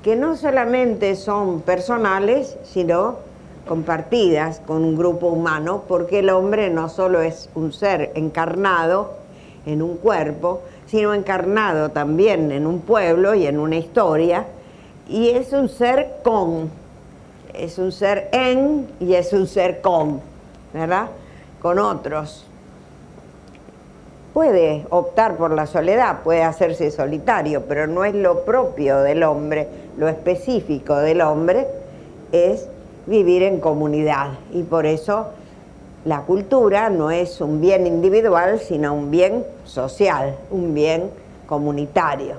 que no solamente son personales, sino compartidas con un grupo humano, porque el hombre no solo es un ser encarnado en un cuerpo, sino encarnado también en un pueblo y en una historia, y es un ser con, es un ser en y es un ser con, ¿verdad? Con otros. Puede optar por la soledad, puede hacerse solitario, pero no es lo propio del hombre, lo específico del hombre es vivir en comunidad, y por eso la cultura no es un bien individual, sino un bien social, un bien comunitario.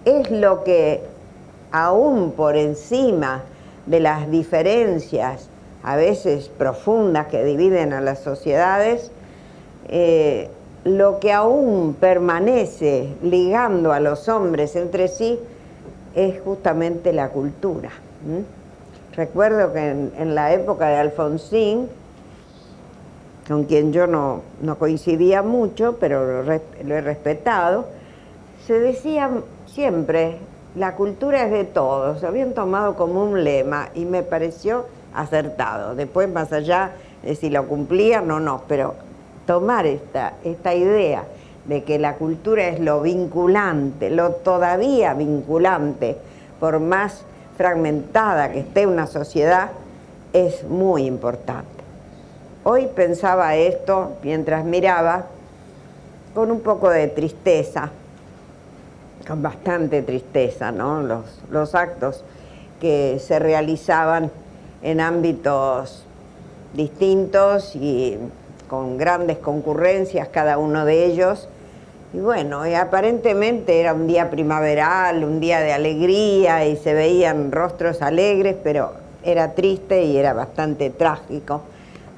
Es lo que, aún por encima de las diferencias, a veces profundas, que dividen a las sociedades, lo que aún permanece ligando a los hombres entre sí es justamente la cultura. Recuerdo que en la época de Alfonsín, con quien yo no coincidía mucho, pero lo he respetado, se decía siempre, la cultura es de todos. Habían tomado como un lema y me pareció acertado. Después, más allá de si lo cumplían o no, pero tomar esta idea de que la cultura es lo vinculante, lo todavía vinculante, por más fragmentada que esté una sociedad, es muy importante. Hoy pensaba esto mientras miraba con un poco de tristeza, con bastante tristeza, ¿no? Los actos que se realizaban en ámbitos distintos y con grandes concurrencias cada uno de ellos. Y bueno, y aparentemente era un día primaveral, un día de alegría, y se veían rostros alegres, pero era triste y era bastante trágico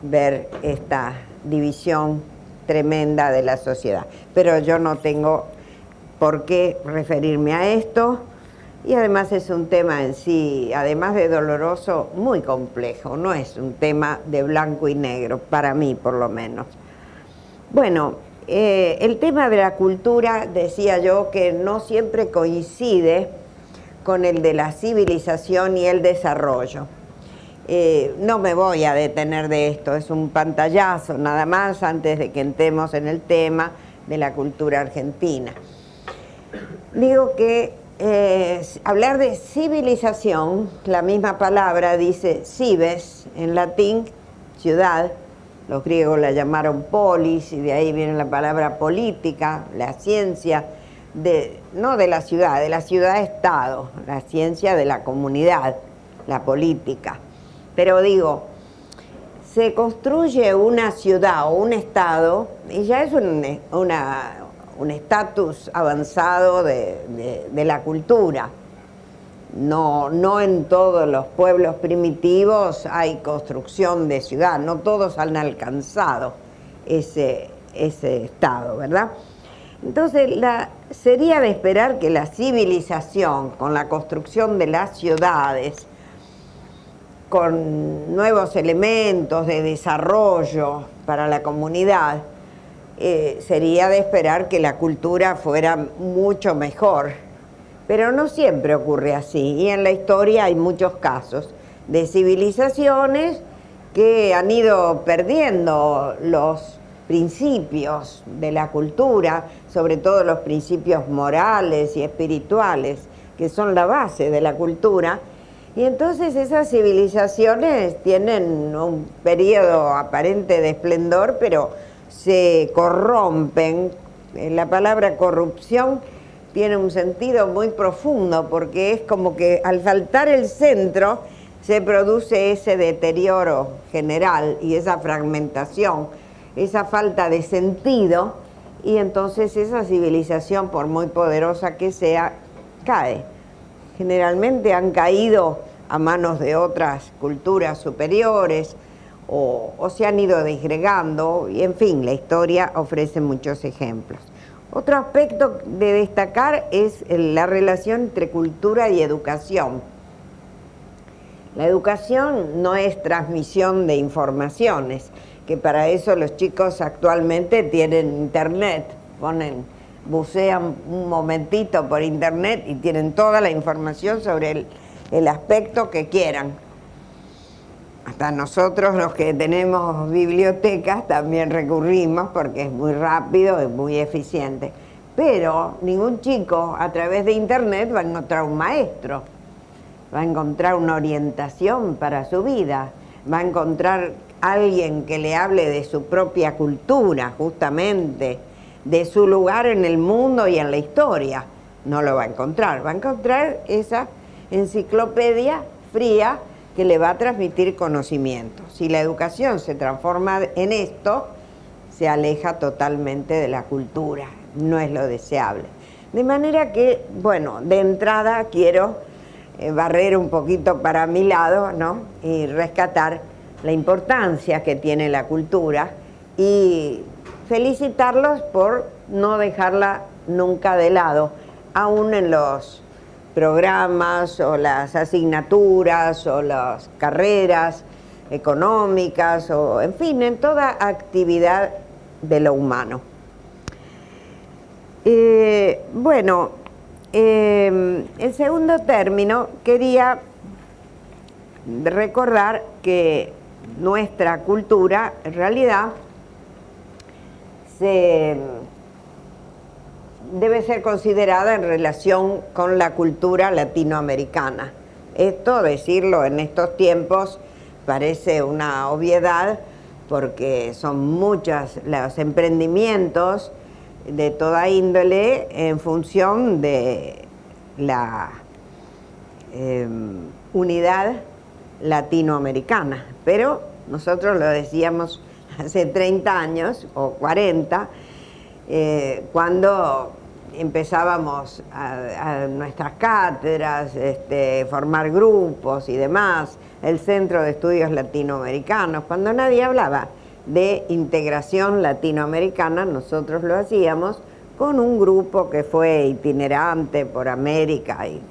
ver esta división tremenda de la sociedad. Pero yo no tengo por qué referirme a esto, y además es un tema en sí, además de doloroso, muy complejo. No es un tema de blanco y negro, para mí por lo menos. Bueno, el tema de la cultura, decía yo, que no siempre coincide con el de la civilización y el desarrollo. No me voy a detener de esto, es un pantallazo nada más antes de que entremos en el tema de la cultura argentina. Digo que hablar de civilización, la misma palabra dice cives en latín, ciudad, los griegos la llamaron polis, y de ahí viene la palabra política, la ciencia, no de la ciudad-estado, la ciencia de la comunidad, la política. Pero digo, se construye una ciudad o un estado y ya es un estatus avanzado de la cultura. No en todos los pueblos primitivos hay construcción de ciudad, no todos han alcanzado ese estado, ¿verdad? Entonces sería de esperar que la civilización, con la construcción de las ciudades, con nuevos elementos de desarrollo para la comunidad, sería de esperar que la cultura fuera mucho mejor. Pero no siempre ocurre así, y en la historia hay muchos casos de civilizaciones que han ido perdiendo los principios de la cultura, sobre todo los principios morales y espirituales, que son la base de la cultura, y entonces esas civilizaciones tienen un periodo aparente de esplendor, pero se corrompen. La palabra corrupción tiene un sentido muy profundo, porque es como que al faltar el centro se produce ese deterioro general y esa fragmentación, esa falta de sentido, y entonces esa civilización, por muy poderosa que sea, cae. Generalmente han caído a manos de otras culturas superiores o se han ido disgregando, y en fin, la historia ofrece muchos ejemplos. Otro aspecto de destacar es la relación entre cultura y educación. La educación no es transmisión de informaciones, que para eso los chicos actualmente tienen internet, ponen bucean un momentito por internet y tienen toda la información sobre el aspecto que quieran. Hasta nosotros los que tenemos bibliotecas también recurrimos porque es muy rápido, es muy eficiente. Pero ningún chico a través de internet va a encontrar un maestro, va a encontrar una orientación para su vida, va a encontrar alguien que le hable de su propia cultura, justamente, de su lugar en el mundo y en la historia. No lo va a encontrar esa enciclopedia fría que le va a transmitir conocimiento. Si la educación se transforma en esto, se aleja totalmente de la cultura, no es lo deseable. De manera que, bueno, de entrada quiero barrer un poquito para mi lado, ¿no? Y rescatar la importancia que tiene la cultura y felicitarlos por no dejarla nunca de lado, aún en los programas o las asignaturas o las carreras económicas o, en fin, en toda actividad de lo humano. Bueno, en segundo término, quería recordar que nuestra cultura, en realidad, debe ser considerada en relación con la cultura latinoamericana. Esto, decirlo en estos tiempos, parece una obviedad porque son muchos los emprendimientos de toda índole en función de la unidad latinoamericana. Pero nosotros lo decíamos hace 30 años o 40, cuando empezábamos a nuestras cátedras, formar grupos y demás, el Centro de Estudios Latinoamericanos, cuando nadie hablaba de integración latinoamericana, nosotros lo hacíamos con un grupo que fue itinerante por América y,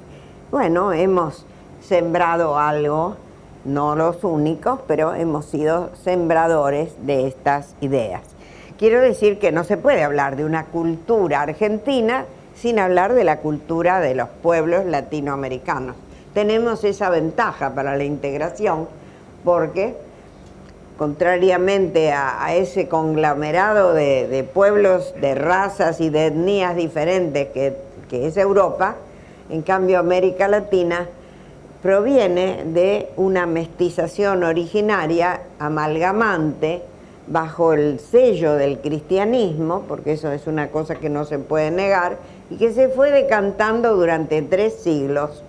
bueno, hemos sembrado algo, no los únicos, pero hemos sido sembradores de estas ideas. Quiero decir que no se puede hablar de una cultura argentina sin hablar de la cultura de los pueblos latinoamericanos. Tenemos esa ventaja para la integración porque, contrariamente a ese conglomerado de pueblos, de razas y de etnias diferentes que es Europa, en cambio América Latina proviene de una mestización originaria, amalgamante, bajo el sello del cristianismo, porque eso es una cosa que no se puede negar, y que se fue decantando durante 3 siglos